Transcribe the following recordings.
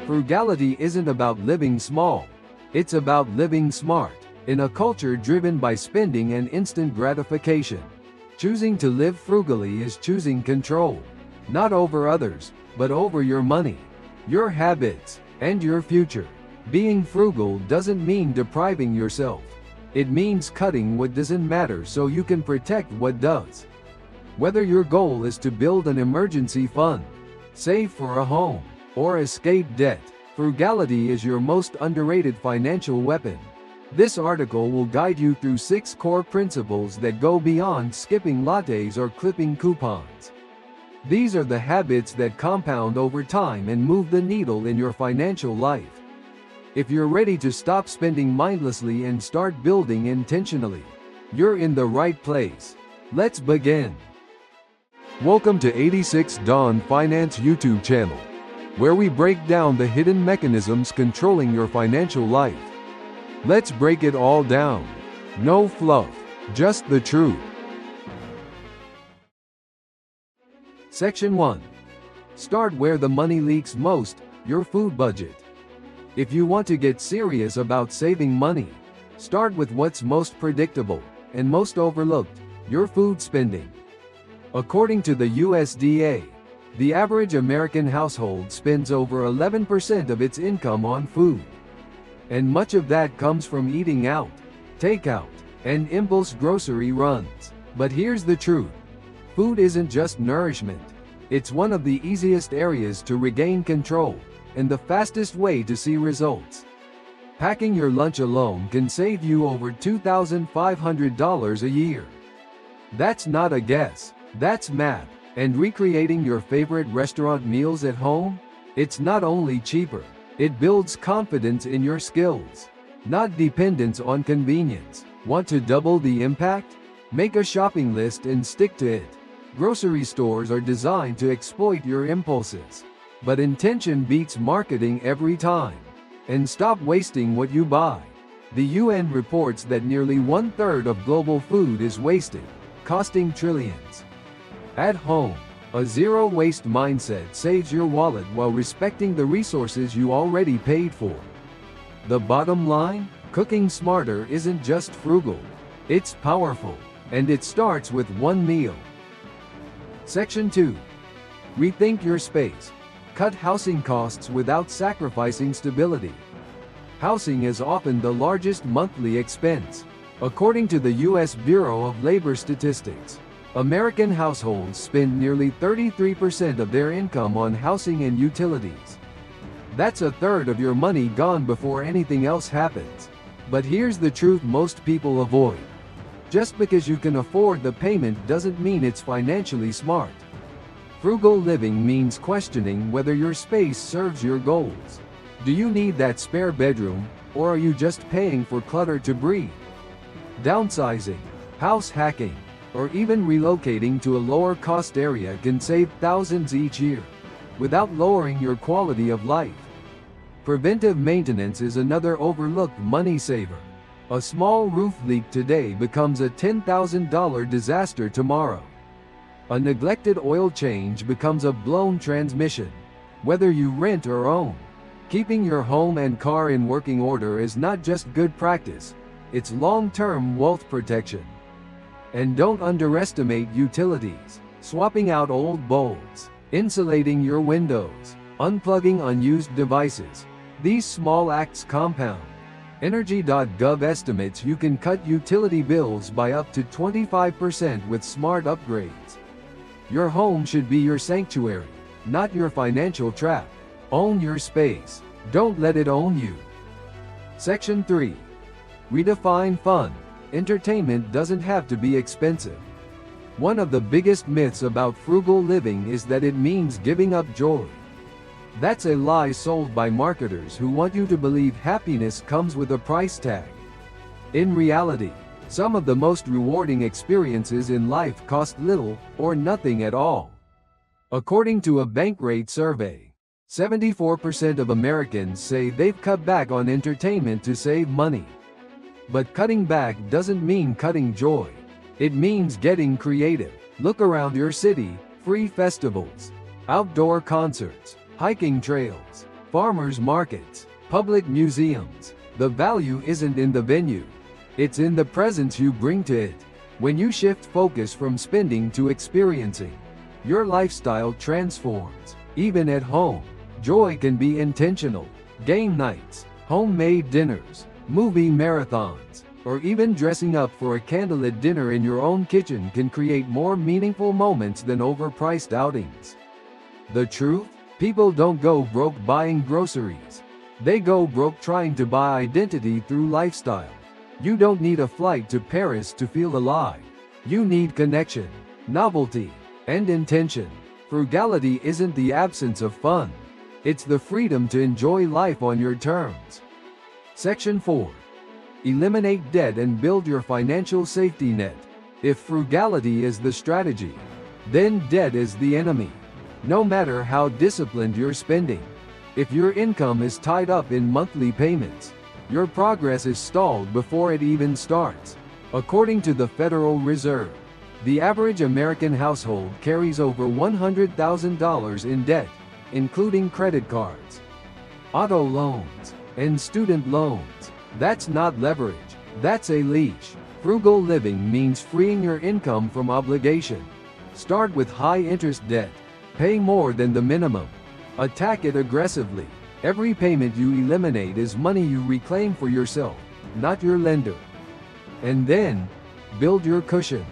Frugality isn't about living small. It's about living smart. In a culture driven by spending and instant gratification, choosing to live frugally is choosing control. Not over others, but over your money, your habits, and your future. Being frugal doesn't mean depriving yourself. It means cutting what doesn't matter so you can protect what does. Whether your goal is to build an emergency fund, save for a home, or escape debt, frugality is your most underrated financial weapon. This article will guide you through 6 core principles that go beyond skipping lattes or clipping coupons. These are the habits that compound over time and move the needle in your financial life. If you're ready to stop spending mindlessly and start building intentionally, you're in the right place. Let's begin. Welcome to 86 Dawn Finance YouTube channel, where we break down the hidden mechanisms controlling your financial life. Let's break it all down. No fluff, just the truth. Section 1. Start where the money leaks most, your food budget. If you want to get serious about saving money, start with what's most predictable and most overlooked, your food spending. According to the USDA, the average American household spends over 11% of its income on food. And much of that comes from eating out, takeout, and impulse grocery runs. But here's the truth. Food isn't just nourishment. It's one of the easiest areas to regain control, and the fastest way to see results. Packing your lunch alone can save you over $2,500 a year. That's not a guess. That's math. And recreating your favorite restaurant meals at home? It's not only cheaper, it builds confidence in your skills, not dependence on convenience. Want to double the impact? Make a shopping list and stick to it. Grocery stores are designed to exploit your impulses, but intention beats marketing every time. And stop wasting what you buy. The UN reports that nearly 1/3 of global food is wasted, costing trillions. At home, a zero-waste mindset saves your wallet while respecting the resources you already paid for. The bottom line? Cooking smarter isn't just frugal. It's powerful, and it starts with one meal. Section 2. Rethink your space. Cut housing costs without sacrificing stability. Housing is often the largest monthly expense. According to the U.S. Bureau of Labor Statistics, American households spend nearly 33% of their income on housing and utilities. That's 1/3 of your money gone before anything else happens. But here's the truth most people avoid. Just because you can afford the payment doesn't mean it's financially smart. Frugal living means questioning whether your space serves your goals. Do you need that spare bedroom, or are you just paying for clutter to breathe? Downsizing, house hacking, or even relocating to a lower-cost area can save thousands each year, without lowering your quality of life. Preventive maintenance is another overlooked money saver. A small roof leak today becomes a $10,000 disaster tomorrow. A neglected oil change becomes a blown transmission, whether you rent or own. Keeping your home and car in working order is not just good practice, it's long-term wealth protection. And don't underestimate utilities. Swapping out old bulbs, insulating your windows, unplugging unused devices. These small acts compound. Energy.gov estimates you can cut utility bills by up to 25% with smart upgrades. Your home should be your sanctuary, not your financial trap. Own your space. Don't let it own you. Section 3. Redefine fun. Entertainment doesn't have to be expensive. One of the biggest myths about frugal living is that it means giving up joy. That's a lie sold by marketers who want you to believe happiness comes with a price tag. In reality, some of the most rewarding experiences in life cost little or nothing at all. According to a Bankrate survey, 74% of Americans say they've cut back on entertainment to save money. But cutting back doesn't mean cutting joy. It means getting creative. Look around your city: free festivals, outdoor concerts, hiking trails, farmers markets, public museums. The value isn't in the venue. It's in the presence you bring to it. When you shift focus from spending to experiencing, your lifestyle transforms. Even at home, joy can be intentional. Game nights, homemade dinners, movie marathons, or even dressing up for a candlelit dinner in your own kitchen can create more meaningful moments than overpriced outings. The truth? People don't go broke buying groceries. They go broke trying to buy identity through lifestyle. You don't need a flight to Paris to feel alive. You need connection, novelty, and intention. Frugality isn't the absence of fun. It's the freedom to enjoy life on your terms. Section 4. Eliminate debt and build your financial safety net. If frugality is the strategy, then debt is the enemy. No matter how disciplined you're spending, if your income is tied up in monthly payments, your progress is stalled before it even starts. According to the Federal Reserve, the average American household carries over $100,000 in debt, including credit cards, auto loans, and student loans. That's not leverage, that's a leash. Frugal living means freeing your income from obligation. Start with high-interest debt. Pay more than the minimum. Attack it aggressively. Every payment you eliminate is money you reclaim for yourself, not your lender. And then, build your cushion.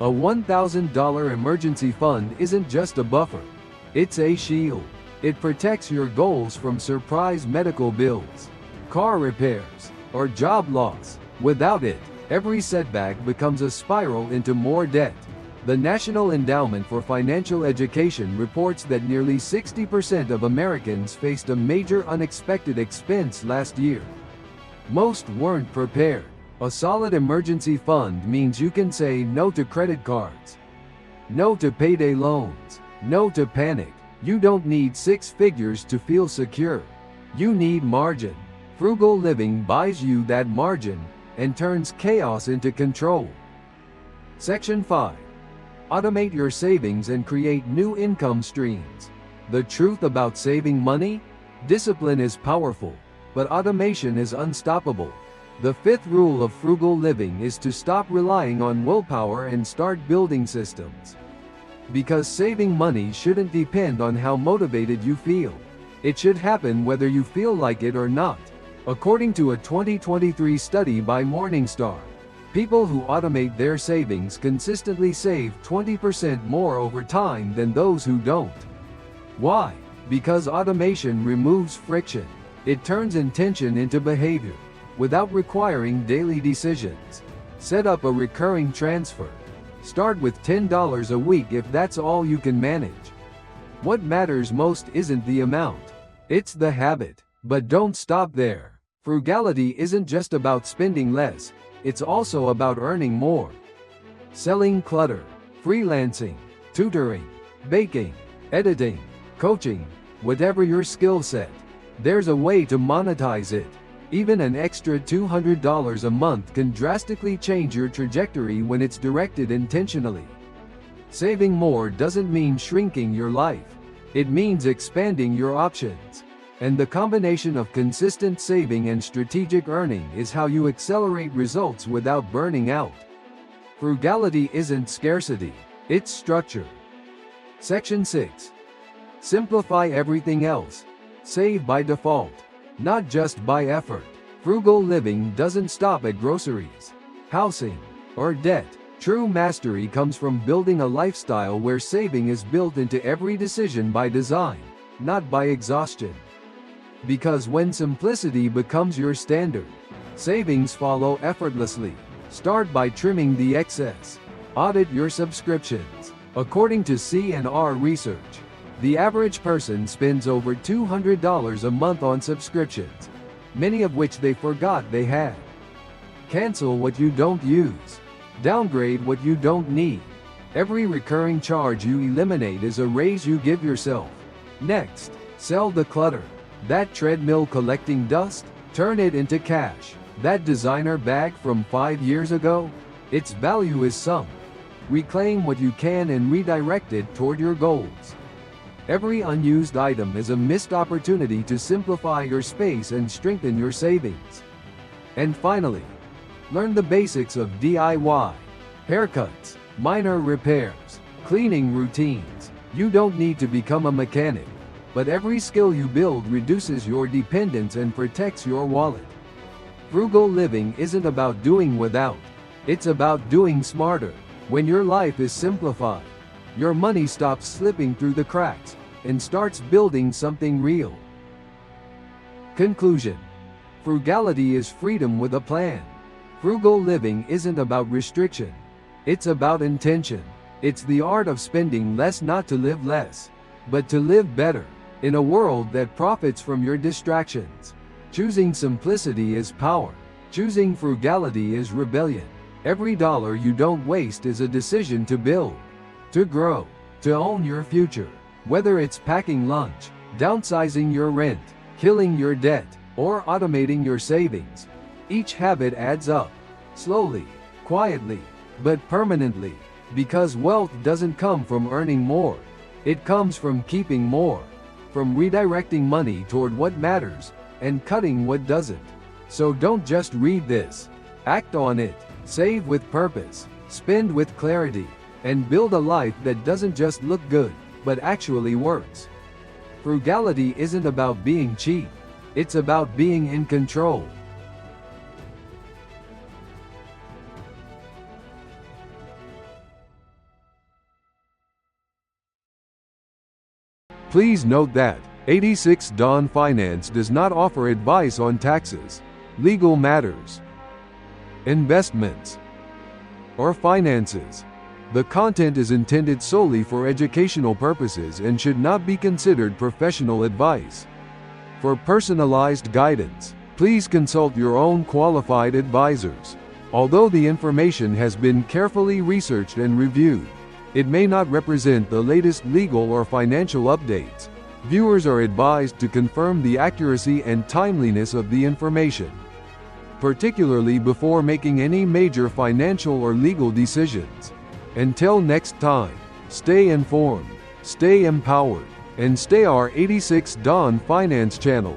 A $1,000 emergency fund isn't just a buffer. It's a shield. It protects your goals from surprise medical bills, car repairs, or job loss. Without it, every setback becomes a spiral into more debt. The National Endowment for Financial Education reports that nearly 60% of Americans faced a major unexpected expense last year. Most weren't prepared. A solid emergency fund means you can say no to credit cards, no to payday loans, no to panic. You don't need six figures to feel secure. You need margin. Frugal living buys you that margin and turns chaos into control. Section 5. Automate your savings and create new income streams. The truth about saving money? Discipline is powerful, but automation is unstoppable. The fifth rule of frugal living is to stop relying on willpower and start building systems. Because saving money shouldn't depend on how motivated you feel. It should happen whether you feel like it or not. According to a 2023 study by Morningstar, people who automate their savings consistently save 20% more over time than those who don't. Why? Because automation removes friction. It turns intention into behavior, without requiring daily decisions. Set up a recurring transfer. Start with $10 a week if that's all you can manage. What matters most isn't the amount, it's the habit. But don't stop there. Frugality isn't just about spending less, it's also about earning more. Selling clutter, freelancing, tutoring, baking, editing, coaching, whatever your skill set, there's a way to monetize it. Even an extra $200 a month can drastically change your trajectory when it's directed intentionally. Saving more doesn't mean shrinking your life. It means expanding your options. And the combination of consistent saving and strategic earning is how you accelerate results without burning out. Frugality isn't scarcity, it's structure. Section 6. Simplify everything else. Save by default, not just by effort. Frugal living doesn't stop at groceries, housing, or debt. True mastery comes from building a lifestyle where saving is built into every decision by design, not by exhaustion. Because when simplicity becomes your standard, savings follow effortlessly. Start by trimming the excess. Audit your subscriptions. According to CNBC research, the average person spends over $200 a month on subscriptions, many of which they forgot they had. Cancel what you don't use. Downgrade what you don't need. Every recurring charge you eliminate is a raise you give yourself. Next, sell the clutter. That treadmill collecting dust? Turn it into cash. That designer bag from 5 years ago? Its value is sunk. Reclaim what you can and redirect it toward your goals. Every unused item is a missed opportunity to simplify your space and strengthen your savings. And finally, learn the basics of DIY. Haircuts, minor repairs, cleaning routines. You don't need to become a mechanic, but every skill you build reduces your dependence and protects your wallet. Frugal living isn't about doing without, it's about doing smarter. When your life is simplified, your money stops slipping through the cracks and starts building something real. Conclusion: frugality is freedom with a plan. Frugal living isn't about restriction, it's about intention. It's the art of spending less, not to live less, but to live better, in a world that profits from your distractions. Choosing simplicity is power. Choosing frugality is rebellion. Every dollar you don't waste is a decision to build, to grow, to own your future. Whether it's packing lunch, downsizing your rent, killing your debt, or automating your savings, each habit adds up. Slowly, quietly, but permanently. Because wealth doesn't come from earning more. It comes from keeping more. From redirecting money toward what matters and cutting what doesn't. So don't just read this. Act on it. Save with purpose. Spend with clarity. And build a life that doesn't just look good, but actually works. Frugality isn't about being cheap. It's about being in control. Please note that 86 Dawn Finance does not offer advice on taxes, legal matters, investments, or finances. The content is intended solely for educational purposes and should not be considered professional advice. For personalized guidance, please consult your own qualified advisors. Although the information has been carefully researched and reviewed, it may not represent the latest legal or financial updates. Viewers are advised to confirm the accuracy and timeliness of the information, particularly before making any major financial or legal decisions. Until next time, stay informed, stay empowered, and stay our 86 Dawn Finance channel.